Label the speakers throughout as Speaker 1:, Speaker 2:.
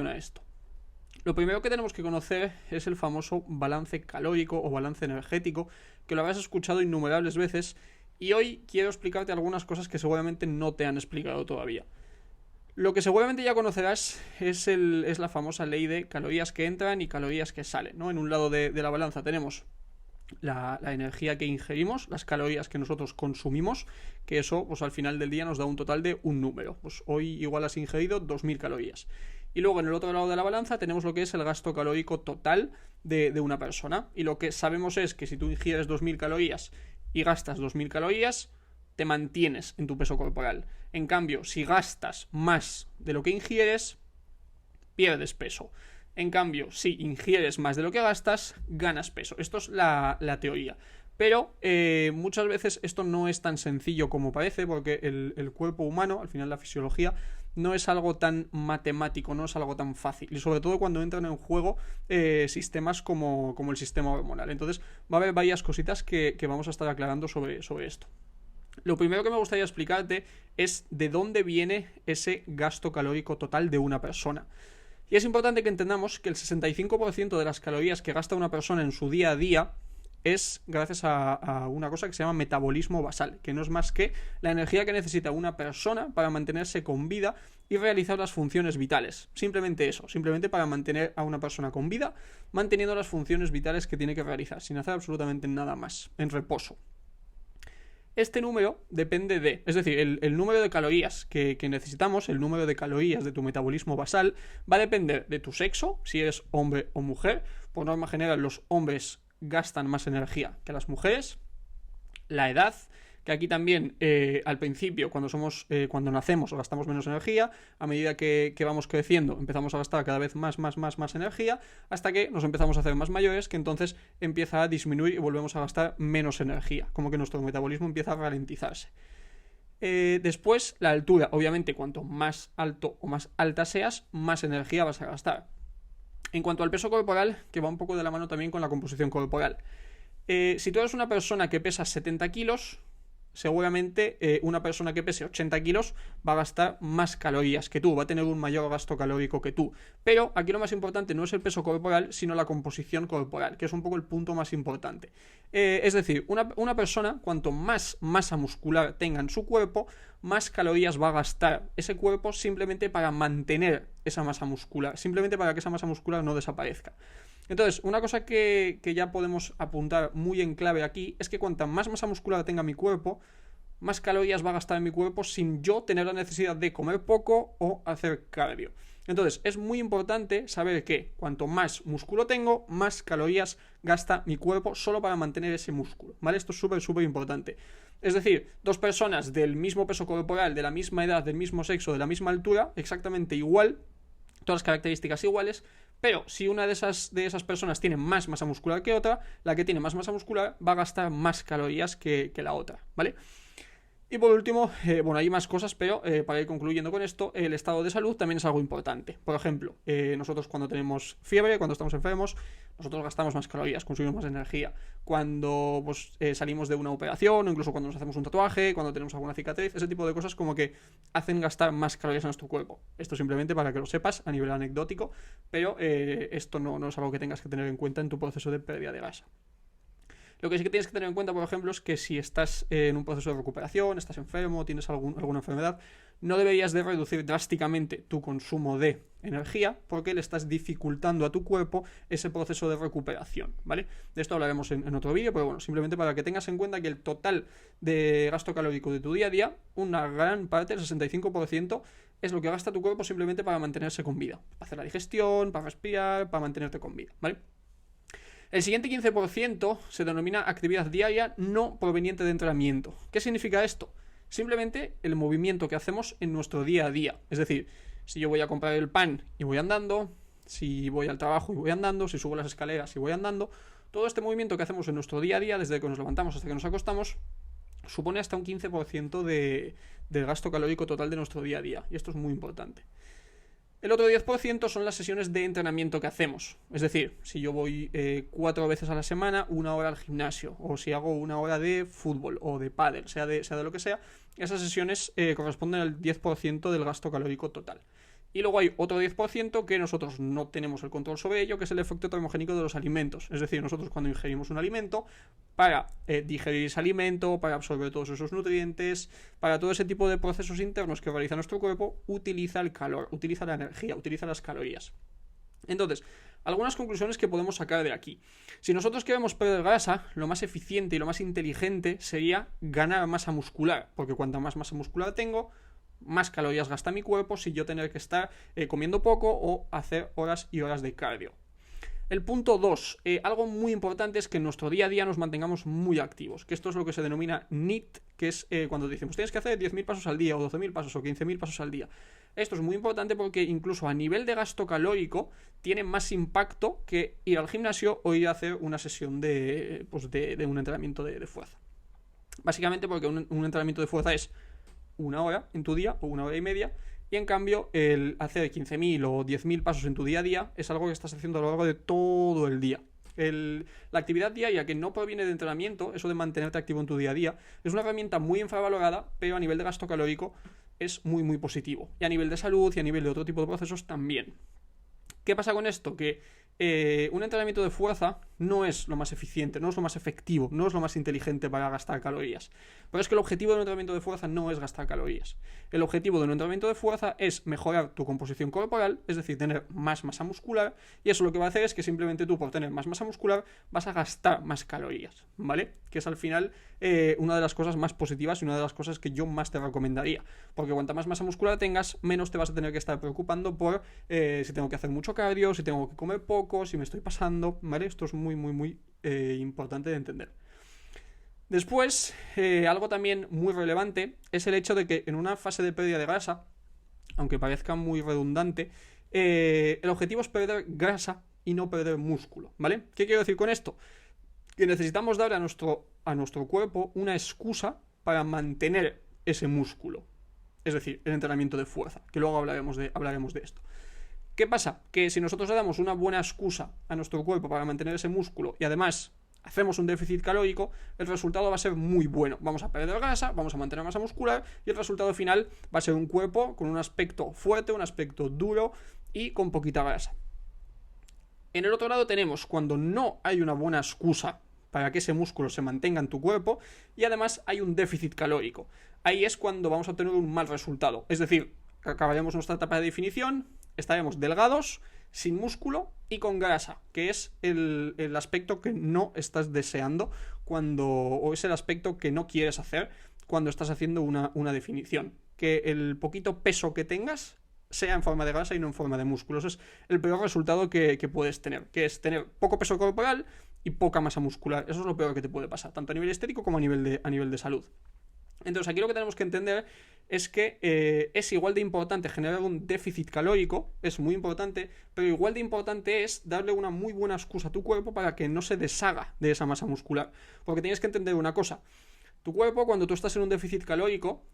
Speaker 1: funciona esto. Lo primero que tenemos que conocer es el famoso balance calórico o balance energético, que lo habrás escuchado innumerables veces, y hoy quiero explicarte algunas cosas que seguramente no te han explicado todavía. Lo que seguramente ya conocerás es la famosa ley de calorías que entran y calorías que salen, ¿no? En un lado de la balanza tenemos la energía que ingerimos, las calorías que nosotros consumimos, que eso pues al final del día nos da un total de un número. Pues hoy igual has ingerido 2000 calorías. Y luego en el otro lado de la balanza tenemos lo que es el gasto calórico total de una persona. Y lo que sabemos es que si tú ingieres 2000 calorías y gastas 2000 calorías, te mantienes en tu peso corporal. En cambio, si gastas más de lo que ingieres, pierdes peso. En cambio, si ingieres más de lo que gastas, ganas peso. Esto es la teoría. Pero muchas veces esto no es tan sencillo como parece, porque el cuerpo humano, al final la fisiología, no es algo tan matemático, no es algo tan fácil. Y sobre todo cuando entran en juego sistemas como el sistema hormonal. Entonces va a haber varias cositas que vamos a estar aclarando sobre esto. Lo primero que me gustaría explicarte es de dónde viene ese gasto calórico total de una persona. Y es importante que entendamos que el 65% de las calorías que gasta una persona en su día a día es gracias a una cosa que se llama metabolismo basal, que no es más que la energía que necesita una persona para mantenerse con vida y realizar las funciones vitales. Simplemente eso, simplemente para mantener a una persona con vida, manteniendo las funciones vitales que tiene que realizar, sin hacer absolutamente nada más, en reposo. Este número depende de, es decir, el número de calorías que necesitamos, el número de calorías de tu metabolismo basal, va a depender de tu sexo, si eres hombre o mujer. Por norma general, los hombres gastan más energía que las mujeres. La edad, que aquí también al principio, cuando nacemos, gastamos menos energía. A medida que vamos creciendo, empezamos a gastar cada vez más energía, hasta que nos empezamos a hacer más mayores, que entonces empieza a disminuir y volvemos a gastar menos energía, como que nuestro metabolismo empieza a ralentizarse. Después, la altura. Obviamente, cuanto más alto o más alta seas, más energía vas a gastar. En cuanto al peso corporal, que va un poco de la mano también con la composición corporal. Si tú eres una persona que pesa 70 kilos, seguramente una persona que pese 80 kilos va a gastar más calorías que tú, va a tener un mayor gasto calórico que tú. Pero aquí lo más importante no es el peso corporal, sino la composición corporal, que es un poco el punto más importante. Es decir, una persona, cuanto más masa muscular tenga en su cuerpo, más calorías va a gastar ese cuerpo simplemente para mantener esa masa muscular, simplemente para que esa masa muscular no desaparezca. Entonces, una cosa que ya podemos apuntar muy en clave aquí es que cuanta más masa muscular tenga mi cuerpo, más calorías va a gastar en mi cuerpo sin yo tener la necesidad de comer poco o hacer cardio. Entonces, es muy importante saber que cuanto más músculo tengo, más calorías gasta mi cuerpo solo para mantener ese músculo, ¿vale? Esto es súper importante. Es decir, dos personas del mismo peso corporal, de la misma edad, del mismo sexo, de la misma altura, exactamente igual, todas las características iguales, pero si una de esas personas tiene más masa muscular que otra, la que tiene más masa muscular va a gastar más calorías que la otra, ¿vale? Y por último, hay más cosas, pero para ir concluyendo con esto, el estado de salud también es algo importante. Por ejemplo, nosotros cuando tenemos fiebre, cuando estamos enfermos, nosotros gastamos más calorías, consumimos más energía. Cuando salimos de una operación, o incluso cuando nos hacemos un tatuaje, cuando tenemos alguna cicatriz, ese tipo de cosas como que hacen gastar más calorías en nuestro cuerpo. Esto simplemente para que lo sepas a nivel anecdótico, pero esto no es algo que tengas que tener en cuenta en tu proceso de pérdida de grasa. Lo que sí que tienes que tener en cuenta, por ejemplo, es que si estás en un proceso de recuperación, estás enfermo, tienes alguna enfermedad, no deberías de reducir drásticamente tu consumo de energía porque le estás dificultando a tu cuerpo ese proceso de recuperación, ¿vale? De esto hablaremos en otro vídeo, pero bueno, simplemente para que tengas en cuenta que el total de gasto calórico de tu día a día, una gran parte, el 65%, es lo que gasta tu cuerpo simplemente para mantenerse con vida, para hacer la digestión, para respirar, para mantenerte con vida, ¿vale? El siguiente 15% se denomina actividad diaria no proveniente de entrenamiento. ¿Qué significa esto? Simplemente el movimiento que hacemos en nuestro día a día. Es decir, si yo voy a comprar el pan y voy andando, si voy al trabajo y voy andando, si subo las escaleras y voy andando, todo este movimiento que hacemos en nuestro día a día, desde que nos levantamos hasta que nos acostamos, supone hasta un 15% del gasto calórico total de nuestro día a día. Y esto es muy importante. El otro 10% son las sesiones de entrenamiento que hacemos. Es decir, si yo voy 4 veces a la semana, 1 hora al gimnasio, o si hago 1 hora de fútbol o de pádel, sea de lo que sea, esas sesiones corresponden al 10% del gasto calórico total. Y luego hay otro 10% que nosotros no tenemos el control sobre ello, que es el efecto termogénico de los alimentos. Es decir, nosotros cuando ingerimos un alimento, para digerir ese alimento, para absorber todos esos nutrientes, para todo ese tipo de procesos internos que realiza nuestro cuerpo, utiliza el calor, utiliza la energía, utiliza las calorías. Entonces, algunas conclusiones que podemos sacar de aquí. Si nosotros queremos perder grasa, lo más eficiente y lo más inteligente sería ganar masa muscular, porque cuanta más masa muscular tengo, más calorías gasta mi cuerpo sin yo tener que estar comiendo poco o hacer horas y horas de cardio. El punto 2, algo muy importante es que en nuestro día a día nos mantengamos muy activos, que esto es lo que se denomina NEAT, que es cuando decimos tienes que hacer 10.000 pasos al día o 12.000 pasos o 15.000 pasos al día. Esto es muy importante porque incluso a nivel de gasto calórico tiene más impacto que ir al gimnasio o ir a hacer una sesión de un entrenamiento de fuerza. Básicamente porque un entrenamiento de fuerza es una hora en tu día o una hora y media, y en cambio el hacer 15.000 o 10.000 pasos en tu día a día es algo que estás haciendo a lo largo de todo el día. La actividad diaria que no proviene de entrenamiento, eso de mantenerte activo en tu día a día, es una herramienta muy infravalorada, pero a nivel de gasto calórico es muy muy positivo, y a nivel de salud y a nivel de otro tipo de procesos también. ¿Qué pasa con esto? Que un entrenamiento de fuerza no es lo más eficiente, no es lo más efectivo, no es lo más inteligente para gastar calorías. Pero es que el objetivo de un entrenamiento de fuerza no es gastar calorías. El objetivo de un entrenamiento de fuerza es mejorar tu composición corporal, es decir, tener más masa muscular, y eso lo que va a hacer es que simplemente tú, por tener más masa muscular, vas a gastar más calorías, ¿vale? Que es al final una de las cosas más positivas y una de las cosas que yo más te recomendaría. Porque cuanta más masa muscular tengas, menos te vas a tener que estar preocupando por si tengo que hacer mucho cardio, si tengo que comer poco, si me estoy pasando, ¿vale? Esto es muy, muy, muy importante de entender. Después, algo también muy relevante es el hecho de que en una fase de pérdida de grasa, aunque parezca muy redundante, el objetivo es perder grasa y no perder músculo, ¿vale? ¿Qué quiero decir con esto? Que necesitamos darle a nuestro cuerpo una excusa para mantener ese músculo. Es decir, el entrenamiento de fuerza, que luego hablaremos de esto. ¿Qué pasa? Que si nosotros le damos una buena excusa a nuestro cuerpo para mantener ese músculo y además hacemos un déficit calórico, el resultado va a ser muy bueno. Vamos a perder grasa, vamos a mantener masa muscular y el resultado final va a ser un cuerpo con un aspecto fuerte, un aspecto duro y con poquita grasa. En el otro lado tenemos cuando no hay una buena excusa para que ese músculo se mantenga en tu cuerpo y además hay un déficit calórico. Ahí es cuando vamos a obtener un mal resultado. Es decir, acabaremos nuestra etapa de definición, estaremos delgados, sin músculo y con grasa, que es el aspecto que no estás deseando o es el aspecto que no quieres hacer cuando estás haciendo una definición. Que el poquito peso que tengas sea en forma de grasa y no en forma de músculos. Es el peor resultado que puedes tener, que es tener poco peso corporal y poca masa muscular. Eso es lo peor que te puede pasar, tanto a nivel estético como a nivel de salud. Entonces aquí lo que tenemos que entender es que es igual de importante generar un déficit calórico, es muy importante, pero igual de importante es darle una muy buena excusa a tu cuerpo para que no se deshaga de esa masa muscular. Porque tienes que entender una cosa, tu cuerpo cuando tú estás en un déficit calórico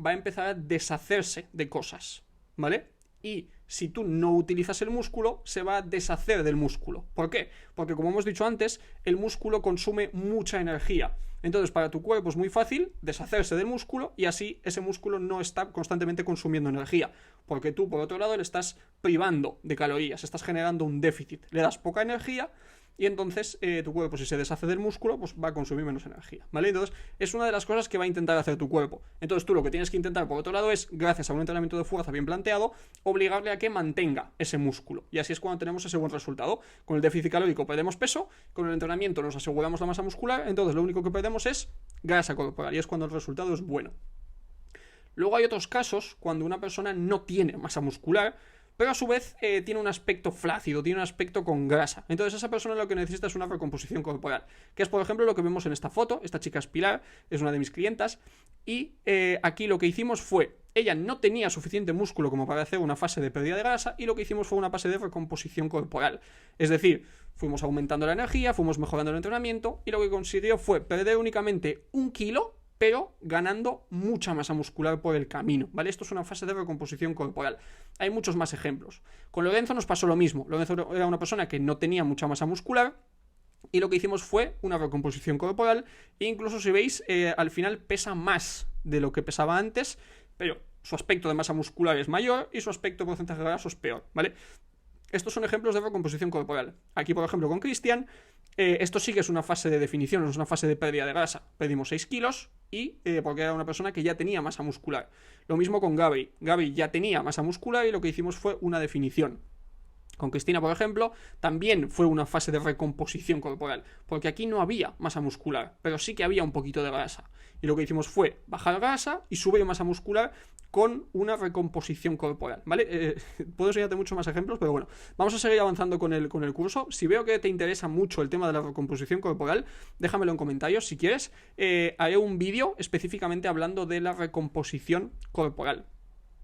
Speaker 1: va a empezar a deshacerse de cosas, ¿vale? Y si tú no utilizas el músculo, se va a deshacer del músculo. ¿Por qué? Porque como hemos dicho antes, el músculo consume mucha energía. Entonces para tu cuerpo es muy fácil deshacerse del músculo y así ese músculo no está constantemente consumiendo energía. Porque tú, por otro lado, le estás privando de calorías, estás generando un déficit. Le das poca energía y entonces tu cuerpo, si se deshace del músculo, pues va a consumir menos energía, ¿vale? Entonces es una de las cosas que va a intentar hacer tu cuerpo. Entonces tú lo que tienes que intentar, por otro lado, es, gracias a un entrenamiento de fuerza bien planteado, obligarle a que mantenga ese músculo. Y así es cuando tenemos ese buen resultado. Con el déficit calórico perdemos peso, con el entrenamiento nos aseguramos la masa muscular, entonces lo único que perdemos es grasa corporal y es cuando el resultado es bueno. Luego hay otros casos cuando una persona no tiene masa muscular, pero a su vez tiene un aspecto flácido, tiene un aspecto con grasa. Entonces esa persona lo que necesita es una recomposición corporal, que es por ejemplo lo que vemos en esta foto. Esta chica es Pilar, es una de mis clientas, y aquí lo que hicimos fue, ella no tenía suficiente músculo como para hacer una fase de pérdida de grasa, y lo que hicimos fue una fase de recomposición corporal. Es decir, fuimos aumentando la energía, fuimos mejorando el entrenamiento, y lo que consiguió fue perder únicamente 1 kilo, pero ganando mucha masa muscular por el camino, ¿vale? Esto es una fase de recomposición corporal. Hay muchos más ejemplos. Con Lorenzo nos pasó lo mismo. Lorenzo era una persona que no tenía mucha masa muscular y lo que hicimos fue una recomposición corporal e incluso si veis, al final pesa más de lo que pesaba antes, pero su aspecto de masa muscular es mayor y su aspecto de porcentaje graso es peor, ¿vale? Estos son ejemplos de recomposición corporal. Aquí, por ejemplo, con Cristian, esto sí que es una fase de definición, no es una fase de pérdida de grasa. Perdimos 6 kilos y porque era una persona que ya tenía masa muscular. Lo mismo con Gaby. Gaby ya tenía masa muscular y lo que hicimos fue una definición. Con Cristina, por ejemplo, también fue una fase de recomposición corporal, porque aquí no había masa muscular, pero sí que había un poquito de grasa. Y lo que hicimos fue bajar grasa y subir masa muscular con una recomposición corporal, ¿vale? Puedo enseñarte muchos más ejemplos, pero bueno, vamos a seguir avanzando con el curso. Si veo que te interesa mucho el tema de la recomposición corporal, déjamelo en comentarios si quieres. Haré un vídeo específicamente hablando de la recomposición corporal.